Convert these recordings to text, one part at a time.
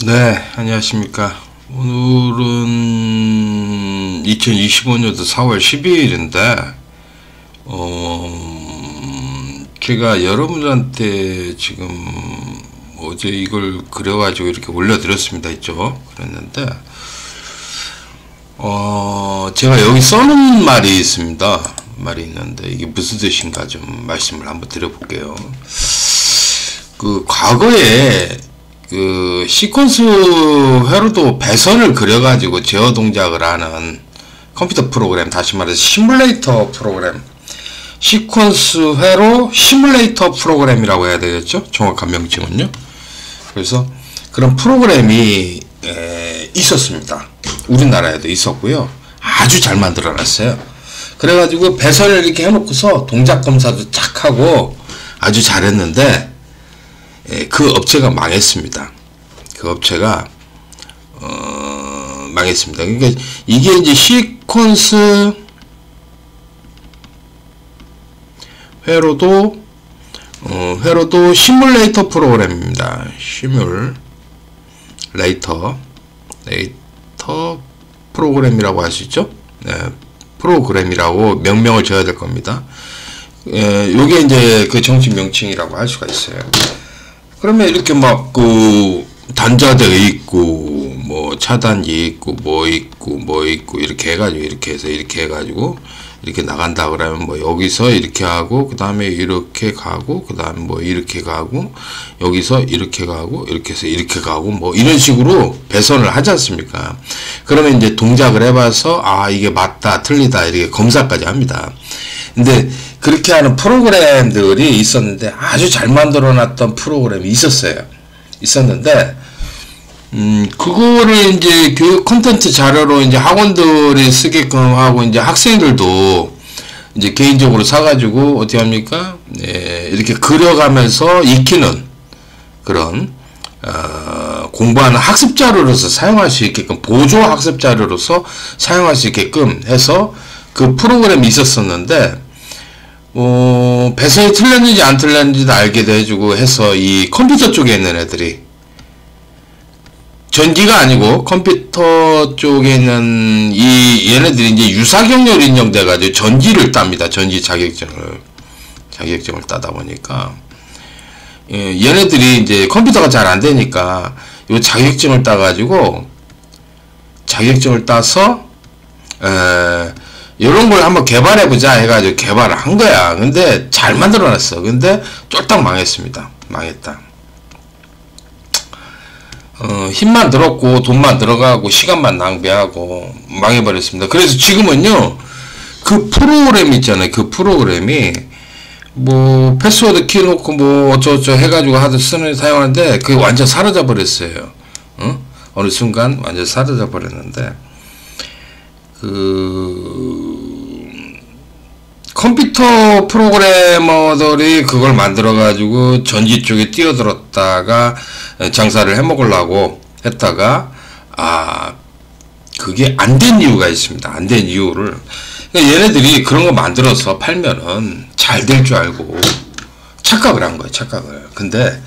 네, 안녕하십니까. 오늘은 2025년도 4월 12일인데, 제가 여러분들한테 지금 어제 이걸 그려가지고 이렇게 올려드렸습니다. 있죠? 그랬는데, 제가 여기 써놓은 말이 있습니다. 말이 있는데, 이게 무슨 뜻인가 좀 말씀을 한번 드려볼게요. 과거에, 시퀀스 회로도 배선을 그려가지고 제어 동작을 하는 컴퓨터 프로그램, 다시 말해서 시뮬레이터 프로그램, 시퀀스 회로 시뮬레이터 프로그램이라고 해야 되겠죠? 정확한 명칭은요. 그래서 그런 프로그램이 있었습니다. 우리나라에도 있었고요. 아주 잘 만들어놨어요. 그래가지고 배선을 이렇게 해놓고서 동작 검사도 쫙 하고 아주 잘했는데, 그 업체가 망했습니다. 그 업체가 망했습니다. 그러니까 이게 이제 시퀀스 회로도 시뮬레이터 프로그램입니다. 시뮬레이터 프로그램이라고 할 수 있죠. 네, 프로그램이라고 명명을 줘야 될 겁니다. 요게 이제 그 정식 명칭이라고 할 수가 있어요. 그러면 이렇게 막 단자대가 있고 뭐 차단기 있고 뭐 있고 이렇게 해가지고 이렇게 해서 이렇게 해가지고 이렇게 나간다 그러면 뭐 여기서 이렇게 하고 그 다음에 이렇게 가고 그 다음에 뭐 이렇게 가고 여기서 이렇게 가고 이렇게 해서 이렇게 가고 뭐 이런 식으로 배선을 하지 않습니까? 그러면 이제 동작을 해봐서 아 이게 맞다 틀리다 이렇게 검사까지 합니다. 근데 그렇게 하는 프로그램들이 있었는데 아주 잘 만들어 놨던 프로그램이 있었는데 그거를 이제 교육 콘텐츠 자료로 이제 학원들이 쓰게끔 하고 이제 학생들도 이제 개인적으로 사가지고 어떻게 합니까? 이렇게 그려가면서 익히는 그런 공부하는 학습 자료로서 사용할 수 있게끔 보조 학습 자료로서 사용할 수 있게끔 해서 그 프로그램이 있었었는데 배선이 틀렸는지 안 틀렸는지도 알게도 해주고 해서 이 컴퓨터 쪽에 있는 애들이 전기가 아니고 컴퓨터 쪽에 있는 얘네들이 이제 유사경력 인정돼 가지고 전기를 땁니다. 전기 자격증을 따다 보니까 얘네들이 이제 컴퓨터가 잘 안 되니까 요 자격증을 따 가지고 자격증을 따서 이런 걸 한번 개발해보자 해가지고 개발을 한 거야. 근데 잘 만들어놨어. 근데 쫄딱 망했습니다. 망했다. 힘만 들었고 돈만 들어가고 시간만 낭비하고 망해버렸습니다. 그래서 지금은요 그 프로그램 있잖아요. 그 프로그램이 뭐 패스워드 키 놓고 뭐 어쩌고저쩌고 해가지고 사용하는데 그게 완전 사라져 버렸어요. 어느 순간 완전 사라져 버렸는데 컴퓨터 프로그래머들이 그걸 만들어 가지고 전기 쪽에 뛰어들었다가 장사를 해먹으려고 했다가 그게 안 된 이유가 있습니다. 안 된 이유를 그러니까 얘네들이 그런 거 만들어서 팔면은 잘 될 줄 알고 착각을 한 거예요. 착각을. 근데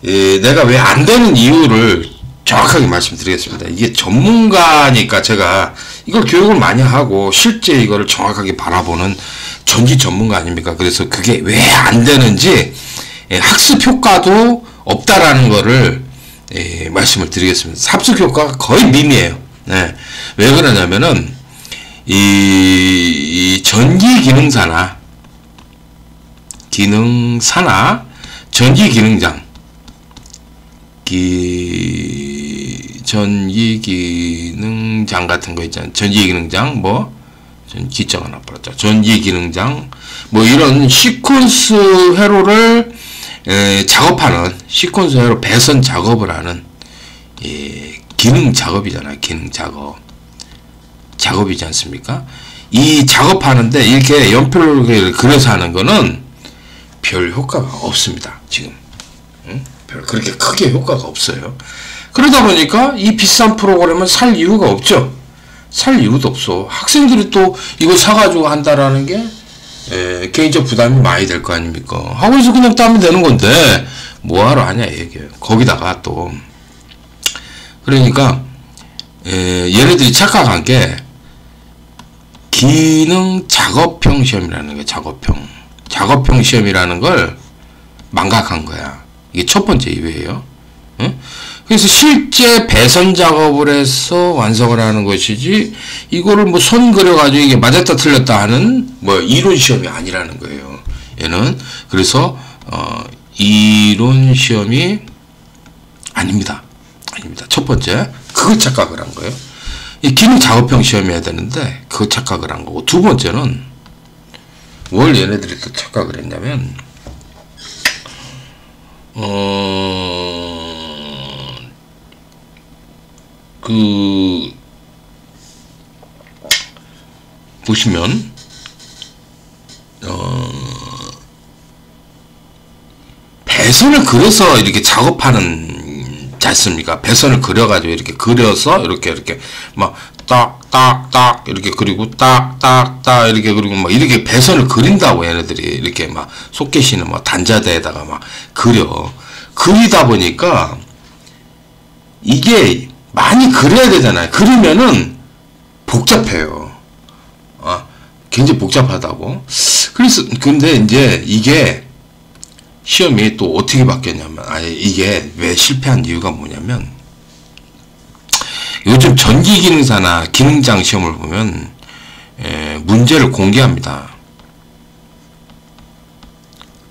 내가 왜 안 되는 이유를 정확하게 말씀드리겠습니다. 이게 전문가니까 제가 이걸 교육을 많이 하고 실제 이거를 정확하게 바라보는 전기 전문가 아닙니까? 그래서 그게 왜 안 되는지 학습 효과도 없다라는 거를 말씀을 드리겠습니다. 학습 효과가 거의 미미해요. 네. 왜 그러냐면은 이 전기 기능사나 전기 기능장 전기 기능장 같은 거 있잖아요. 전기 기능장 기자가 나빠졌죠. 전기 기능장 이런 시퀀스 회로를 작업하는 시퀀스 회로 배선 작업을 하는 기능 작업이잖아요. 기능 작업이지 않습니까? 이 작업하는데 이렇게 연필로 그려서 하는 거는 별 효과가 없습니다. 지금 별 그렇게 크게 효과가 없어요. 그러다 보니까 이 비싼 프로그램은 살 이유가 없죠. 살 이유도 없어. 학생들이 또 이거 사가지고 한다라는 게 개인적 부담이 많이 될 거 아닙니까? 학원에서 그냥 따면 되는 건데 뭐하러 하냐 얘기예요. 거기다가 또 그러니까 얘네들이 착각한 게 기능 작업형 시험이라는 거예요. 작업형 시험이라는 걸 망각한 거야. 이게 첫 번째 이유예요. 응? 그래서 실제 배선 작업을 해서 완성을 하는 것이지, 이거를 뭐 손 그려가지고 이게 맞았다 틀렸다 하는 뭐 이론 시험이 아니라는 거예요. 얘는. 그래서, 이론 시험이 아닙니다. 첫 번째. 그걸 착각을 한 거예요. 이 기능 작업형 시험이어야 되는데, 그거 착각을 한 거고. 두 번째는, 뭘 얘네들이 또 착각을 했냐면, 보시면, 배선을 그려서 이렇게 작업하는 지 않습니까? 배선을 그려가지고 이렇게 그려서 이렇게 막 딱 이렇게 그리고 딱 이렇게 그리고 막 이렇게 배선을 그린다고 얘네들이 이렇게 막 속개시는 막 단자대에다가 막 그리다 보니까 이게 많이 그려야 되잖아요. 그러면은 복잡해요. 굉장히 복잡하다고. 그래서 근데 이제 이게 시험이 또 어떻게 바뀌었냐면, 이게 왜 실패한 이유가 뭐냐면, 요즘 전기기능사나 기능장 시험을 보면 문제를 공개합니다.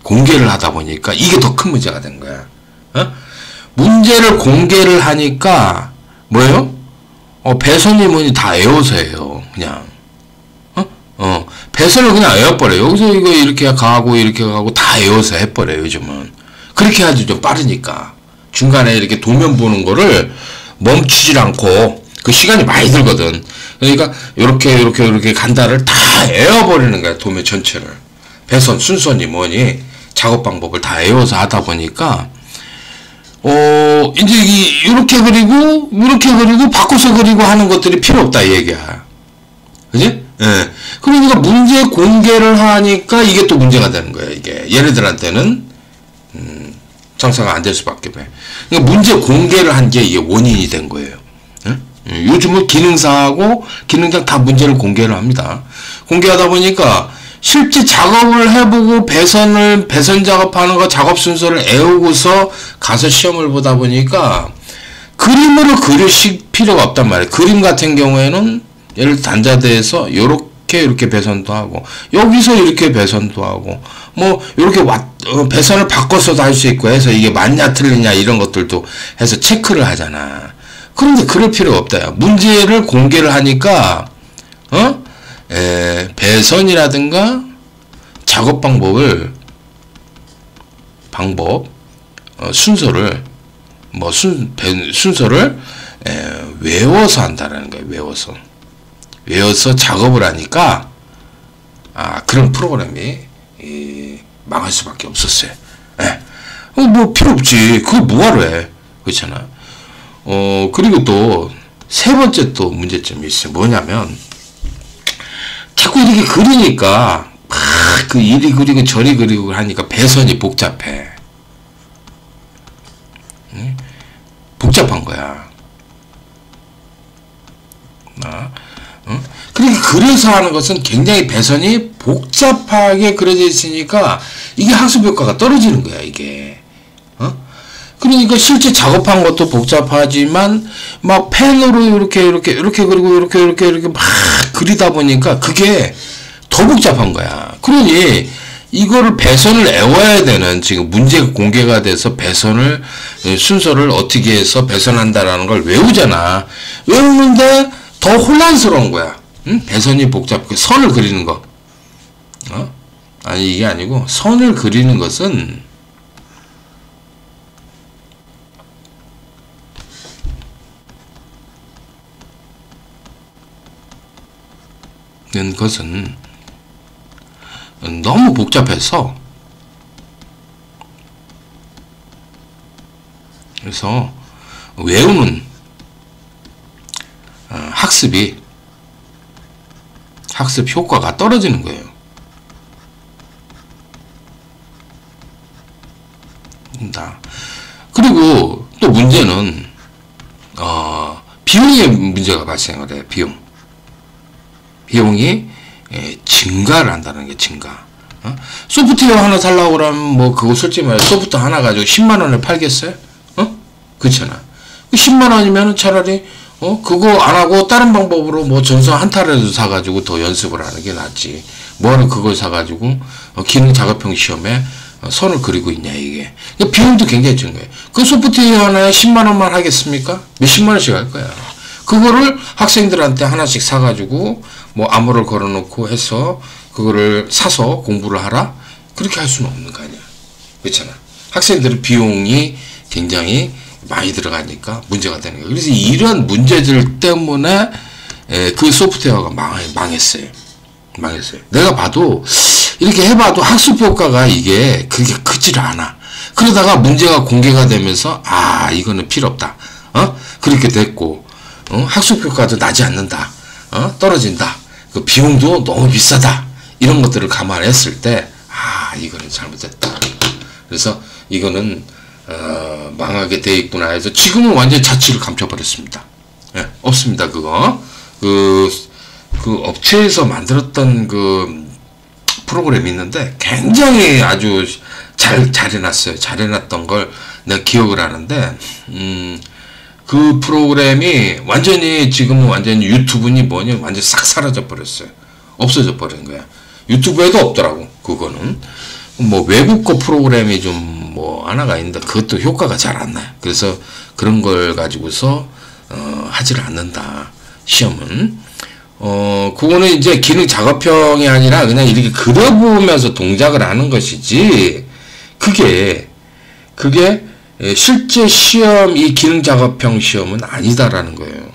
공개를 하다 보니까 이게 더 큰 문제가 된 거야. 문제를 공개를 하니까 뭐예요? 배선이 뭐니 다 외워서예요. 그냥 배선을 그냥 외워버려요. 여기서 이거 이렇게 가고 다 외워서 해버려요. 요즘은 그렇게 하지. 좀 빠르니까 중간에 이렇게 도면 보는 거를 멈추질 않고, 그 시간이 많이 들거든. 그러니까 요렇게 간다를 다 외워버리는 거야. 도면 전체를. 배선 순서니 뭐니 작업 방법을 다 외워서 하다 보니까 이제 이렇게 그리고 바꿔서 그리고 하는 것들이 필요 없다 이 얘기야. 그지? 예. 그러니까 문제 공개를 하니까 이게 또 문제가 되는 거야. 이게 얘네들한테는 장사가 안 될 수밖에 없어요. 그러니까 문제 공개를 한 게 이게 원인이 된 거예요. 요즘은 기능사하고 기능장 다 문제를 공개를 합니다. 공개하다 보니까 실제 작업을 해보고 배선 작업하는 거 작업 순서를 외우고서 가서 시험을 보다 보니까 그림으로 그리실 필요가 없단 말이에요. 그림 같은 경우에는 예를 들어 단자대에서 이렇게 배선도 하고, 여기서 이렇게 배선도 하고, 뭐 이렇게 배선을 바꿔서도 할 수 있고 해서 이게 맞냐 틀리냐 이런 것들도 해서 체크를 하잖아. 그런데 그럴 필요가 없다. 문제를 공개를 하니까 배선이라든가 작업 순서를 순서를 외워서 한다라는 거예요. 외워서 작업을 하니까 그런 프로그램이 망할 수밖에 없었어요. 뭐 필요 없지. 그거 뭐하러 해. 그렇잖아. 그리고 또 세 번째 또 문제점이 있어요. 뭐냐면 자꾸 이렇게 그리니까 그 이리 그리고 저리 그리고 하니까 배선이 복잡해. 복잡한 거야. 그러니까 그래서 하는 것은 굉장히 배선이 복잡하게 그려져 있으니까 이게 학습 효과가 떨어지는 거야, 이게. 그러니까 실제 작업한 것도 복잡하지만 막 펜으로 이렇게 그리고 이렇게 막 그리다 보니까 그게 더 복잡한 거야. 그러니 이거를 배선을 외워야 되는, 지금 문제가 공개가 돼서 배선을 순서를 어떻게 해서 배선한다라는 걸 외우잖아. 외우는데 더 혼란스러운 거야. 배선이 복잡하게 선을 그리는 거. 아니 이게 아니고 선을 그리는 것은 너무 복잡해서, 그래서 외우는 학습 효과가 떨어지는 거예요. 그리고 또 문제는 비용에 문제가 발생을 해요. 비용이 증가를 한다는 게 증가. 소프트웨어 하나 살라고 그러면 뭐 그거 솔직히 말해 소프트웨어 하나 가지고 10만 원에 팔겠어요? 그렇잖아. 10만 원이면 차라리 그거 안 하고 다른 방법으로 뭐 전선 한 탈이라도 사가지고 더 연습을 하는 게 낫지. 뭐하러 그걸 사가지고 기능 작업형 시험에 선을 그리고 있냐 이게. 그러니까 비용도 굉장히 증가해. 그 소프트웨어 하나에 10만 원만 하겠습니까? 몇십만 원씩 할 거야. 그거를 학생들한테 하나씩 사가지고 뭐 암호를 걸어놓고 해서 그거를 사서 공부를 하라? 그렇게 할 수는 없는 거 아니야. 그렇잖아. 학생들은 비용이 굉장히 많이 들어가니까 문제가 되는 거예요. 그래서 이런 문제들 때문에 그 소프트웨어가 망했어요. 내가 봐도 이렇게 해봐도 학습 효과가 이게 그게 크지를 않아. 그러다가 문제가 공개가 되면서 이거는 필요 없다. 그렇게 됐고 학습 효과도 나지 않는다. 떨어진다. 그 비용도 너무 비싸다. 이런 것들을 감안했을 때 이거는 잘못됐다. 그래서 이거는 망하게 돼 있구나 해서 지금은 완전 자취를 감춰버렸습니다. 없습니다. 그거 그 업체에서 만들었던 그 프로그램이 있는데 굉장히 아주 잘 해놨어요. 잘 해놨던 걸 내가 기억을 하는데 그 프로그램이 완전히 지금은 완전히 유튜브니 뭐니 완전 싹 사라져 버렸어요. 없어져 버린 거야. 유튜브에도 없더라고. 그거는 뭐 외국 거 프로그램이 좀 뭐 하나가 있는데 그것도 효과가 잘 안 나요. 그래서 그런 걸 가지고서 하지를 않는다. 시험은 그거는 이제 기능 작업형이 아니라 그냥 이렇게 그려보면서 동작을 하는 것이지 그게 실제 시험 이 기능 작업형 시험은 아니다라는 거예요.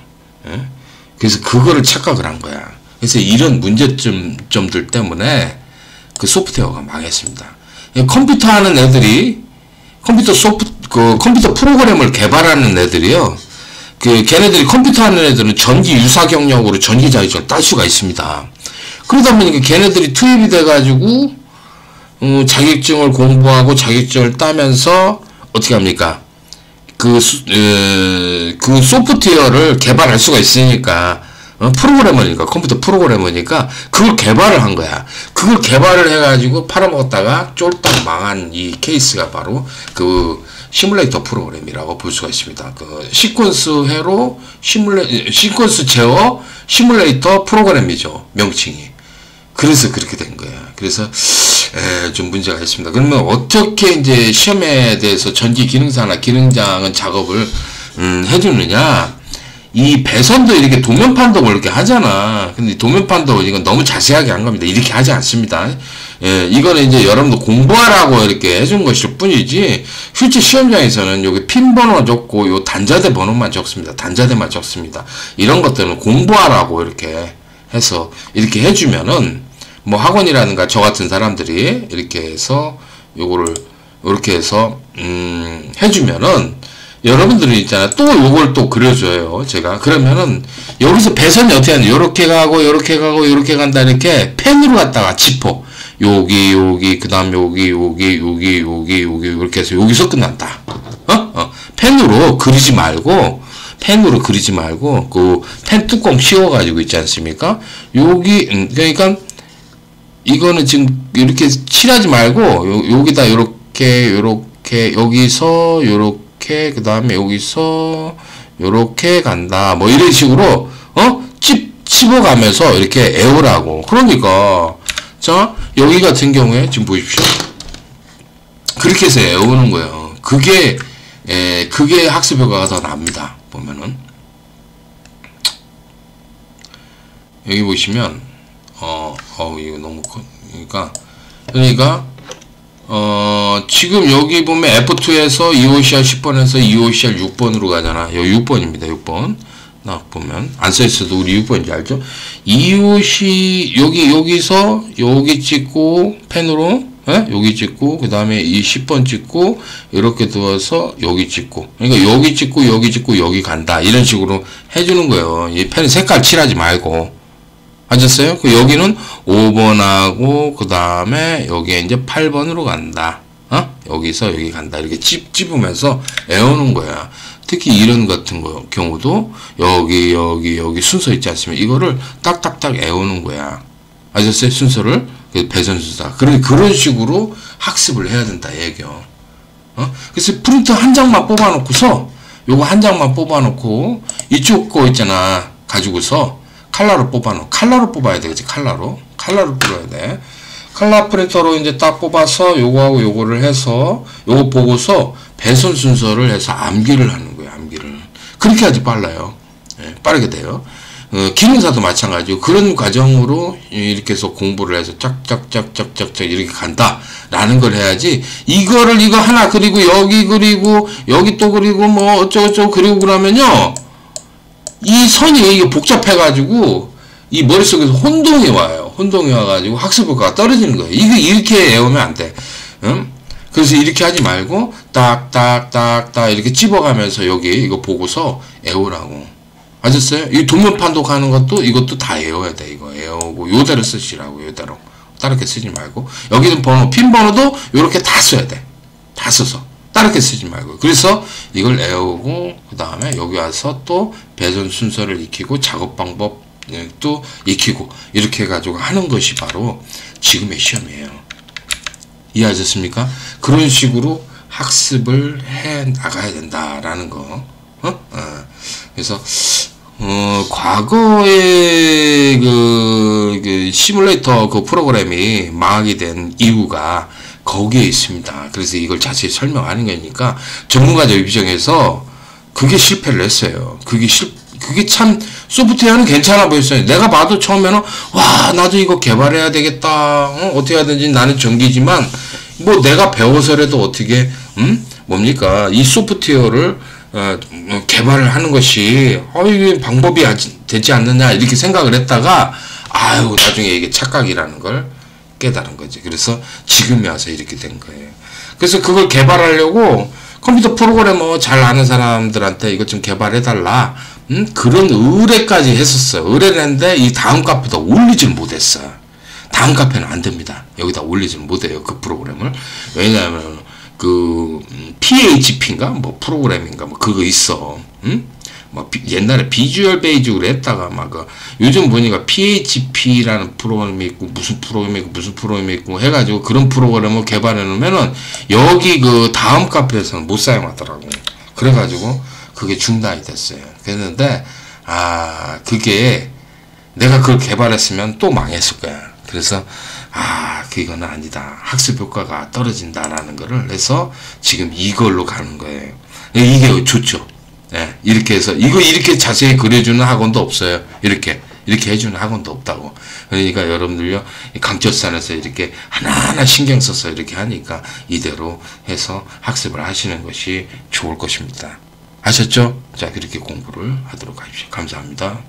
그래서 그거를 착각을 한 거야. 그래서 이런 문제점들 때문에 그 소프트웨어가 망했습니다. 컴퓨터 하는 애들이 컴퓨터 프로그램을 개발하는 애들이요. 걔네들이 컴퓨터 하는 애들은 전기 유사 경력으로 전기 자격증을 딸 수가 있습니다. 그러다 보니까 걔네들이 투입이 돼가지고 자격증을 공부하고 자격증을 따면서 어떻게 합니까? 그 소프트웨어를 개발할 수가 있으니까 프로그래머니까 컴퓨터 프로그래머니까 그걸 개발을 한 거야. 그걸 개발을 해가지고 팔아먹었다가 쫄딱 망한 이 케이스가 바로 그 시뮬레이터 프로그램이라고 볼 수가 있습니다. 그 시퀀스 제어 시뮬레이터 프로그램이죠. 명칭이. 그래서 그렇게 된 거야. 그래서 좀 문제가 있습니다. 그러면 어떻게 이제 시험에 대해서 전기 기능사나 기능장은 작업을 해주느냐? 이 배선도 이렇게 도면판도 뭐 이렇게 하잖아. 근데 도면판도 이건 너무 자세하게 한 겁니다. 이렇게 하지 않습니다. 이거는 이제 여러분도 공부하라고 이렇게 해준 것일 뿐이지, 실제 시험장에서는 여기 핀 번호 적고 요 단자대 번호만 적습니다. 단자대만 적습니다. 이런 것들은 공부하라고 이렇게 해서 이렇게 해주면은, 뭐 학원이라든가 저 같은 사람들이 이렇게 해서 요거를 이렇게 해서 해주면은, 여러분들이 있잖아. 또 요걸 또 그려줘요. 제가. 그러면은, 여기서 배선이 어떻게 하냐. 요렇게 가고, 요렇게 가고, 요렇게 간다. 이렇게 펜으로 갖다가 짚어. 여기, 그 다음 여기, 이렇게 해서 여기서 끝난다. 펜으로 그리지 말고, 그 펜 뚜껑 씌워가지고 있지 않습니까? 그러니까, 이거는 지금 이렇게 칠하지 말고, 여기다 요렇게, 여기서, 그 다음에 여기서 요렇게 간다. 뭐 이런 식으로 찝어가면서 이렇게 애우라고. 그러니까 자, 여기 같은 경우에 지금 보십시오. 그렇게 해서 애우는 거예요. 그게 학습 효과가 더 납니다. 보면은 여기 보시면 이거 너무 그러니까 지금 여기 보면 F2에서 EOCR 10번에서 EOCR 6번으로 가잖아. 여기 6번입니다. 6번. 나 보면 안 써있어도 우리 6번인지 알죠? EOC 여기서 여기 찍고 펜으로 여기 찍고 그 다음에 이 10번 찍고 이렇게 두어서 여기 찍고, 그러니까 여기 찍고 여기 간다. 이런 식으로 해주는 거예요. 이 펜 색깔 칠하지 말고. 아셨어요? 여기는 5번하고 그 다음에 여기에 이제 8번으로 간다. 여기서 여기 간다. 이렇게 찝으면서 애우는 거야. 특히 이런 같은 경우도 여기 순서 있지 않습니까? 이거를 딱딱딱 외우는 거야. 아셨어요? 순서를 배선 순서. 그런 식으로 학습을 해야 된다 얘기요. 그래서 프린터 한 장만 뽑아놓고서 요거 한 장만 뽑아놓고 이쪽 거 있잖아 가지고서 칼라로 뽑아야 되겠지. 칼라로 뽑아야 돼. 칼라 프린터로 이제 딱 뽑아서 요거하고 요거를 해서 요거 보고서 배선 순서를 해서 암기를 하는 거예요. 암기를. 그렇게 하지 빨라요. 예, 빠르게 돼요. 기능사도 마찬가지고 그런 과정으로 이렇게 해서 공부를 해서 짝짝짝짝짝짝 이렇게 간다라는 걸 해야지 이거 하나 그리고 여기 그리고 여기 또 그리고 뭐 어쩌고저쩌고 그리고 그러면요 이 선이 이게 복잡해가지고 이 머릿속에서 혼동이 와요. 혼동이 와가지고 학습 효과가 떨어지는 거예요. 이게 이렇게 외우면 안 돼. 그래서 이렇게 하지 말고 딱딱딱딱 이렇게 찝어가면서 여기 이거 보고서 외우라고. 아셨어요? 이 도면 판독하는 것도 이것도 다 외워야 돼. 이거 외우고 요대로 쓰시라고. 요대로 다르게 쓰지 말고 여기는 번호 핀 번호도 요렇게 다 써야 돼. 다 써서 다르게 쓰지 말고. 그래서 이걸 외우고 그 다음에 여기 와서 또 배선 순서를 익히고 작업 방법 또 익히고 이렇게 해가지고 하는 것이 바로 지금의 시험이에요. 이해하셨습니까? 그런 식으로 학습을 해 나가야 된다라는 거. 그래서 과거에 그 시뮬레이터 그 프로그램이 망하게 된 이유가 거기에 있습니다. 그래서 이걸 자세히 설명하는 거니까 전문가적 입장에서 그게 실패를 했어요. 그게 참 소프트웨어는 괜찮아 보였어요. 내가 봐도 처음에는 와 나도 이거 개발해야 되겠다. 어떻게 하든지 나는 전기지만 뭐 내가 배워서라도 어떻게 뭡니까 이 소프트웨어를 개발을 하는 것이 이게 방법이 되지 않느냐 이렇게 생각을 했다가 아유 나중에 이게 착각이라는 걸 깨달은 거지. 그래서 지금에 와서 이렇게 된 거예요. 그래서 그걸 개발하려고 컴퓨터 프로그래머 잘 아는 사람들한테 이것 좀 개발해달라 그런 의뢰까지 했었어요. 의뢰를 했는데 이 다음 카페에다 올리질 못했어요. 다음 카페는 안 됩니다. 여기다 올리질 못해요. 그 프로그램을. 왜냐하면 그 PHP인가 뭐 프로그램인가 뭐 그거 있어. 뭐 옛날에 비주얼 베이직으로 했다가 막 요즘 보니까 PHP라는 프로그램이 있고 무슨 프로그램이 있고 해가지고 그런 프로그램을 개발해 놓으면은 여기 그 다음 카페에서는 못 사용하더라고. 그래가지고 그게 중단이 됐어요. 그랬는데 그게 내가 그걸 개발했으면 또 망했을 거야. 그래서 그거는 아니다. 학습 효과가 떨어진다라는 거를 해서 지금 이걸로 가는 거예요. 이게 좋죠. 네, 이렇게 해서 이거 이렇게 자세히 그려주는 학원도 없어요. 이렇게 해주는 학원도 없다고. 그러니까 여러분들요 강철산에서 이렇게 하나하나 신경 써서 이렇게 하니까 이대로 해서 학습을 하시는 것이 좋을 것입니다. 아셨죠? 자, 그렇게 공부를 하도록 하십시오. 감사합니다.